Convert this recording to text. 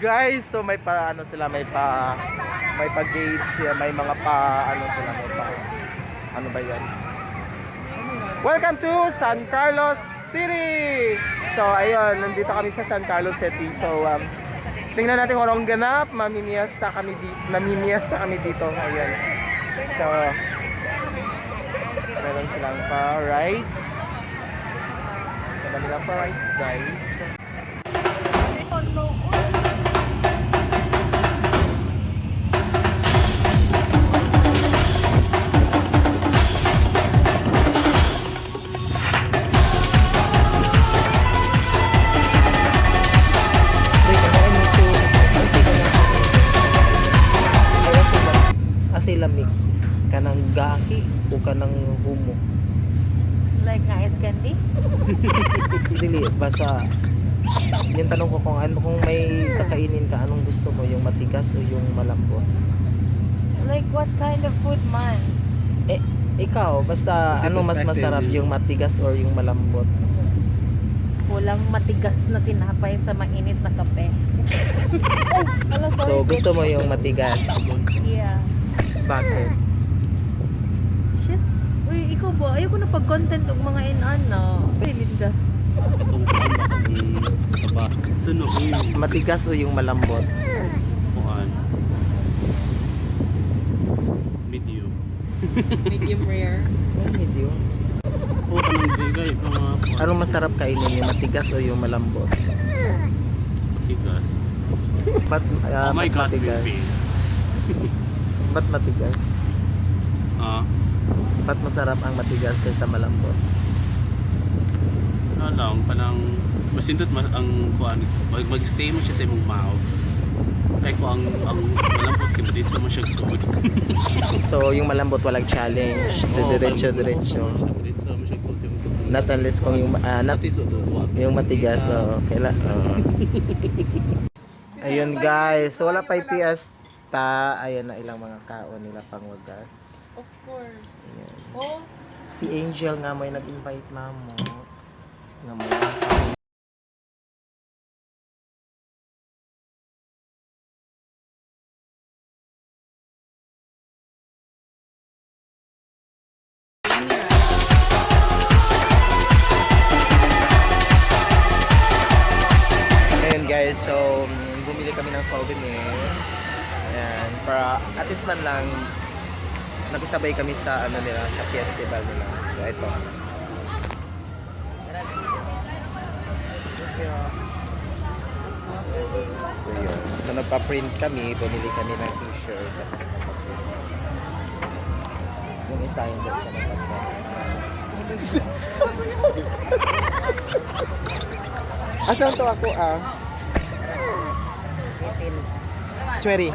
guys, so may pa ano sila, may pa gates, may mga pa ano sila, may pa ano ba 'yan? Welcome to San Carlos City. So ayun, nandito kami sa San Carlos City. So tingnan natin kung anong ganap. Mamimiesta kami dito. Ayun. So meron silang pa rides. Sa Manila pa rides, guys. Lamig kanang gahi o kanang humo like nga ice candy. dili basta yung tanong ko kung may kakainin ka, anong gusto mo, yung matigas o yung malambot? Like what kind of food man? Ikaw basta ano mas masarap, yung matigas or yung malambot? Walang matigas na tinapay sa mainit na kape. So gusto mo yung matigas? Yeah. Bakit? Shit. Uy, ikaw ba? Ayoko na pag-content og mga inana. Ay, Linda. Sunog yung Matigas o yung malambot? kuhan. Medium. Medium rare. Medium. O kanang digay mga Anong masarap kainin, yung matigas o yung malambot? matigas. Ba't Oh my God, matigas? baby. Ba't matigas? Ah, Ba't masarap ang matigas kaysa malambot? ano lang, panang masindot ang kuhan. Mag-stay mo siya sa imong mouth. Kaya ko ang malambot kimo dito mo siya sud. So yung malambot walang challenge, diretso. Dito mo siya sud sa imong tubo. Not unless kung yung yung matigas, kailan. Ayun guys, so wala pa PS. Ayan na ilang mga kaon nila pang wagas. Of course. Ayan. Oh, Si Angel nga may nag-invite mamo. Nga mo. Ayun guys, so bumili kami ng souvenir. Ayan, para at least man lang nakisabay kami sa ano nila, sa festival nila. So ito. So yun. So nagpa-print kami, bumili kami ng t-shirt. Tapos nagpa-print. Yung isa hindi siya nagpa-print. Asan to ako ah? Chweri.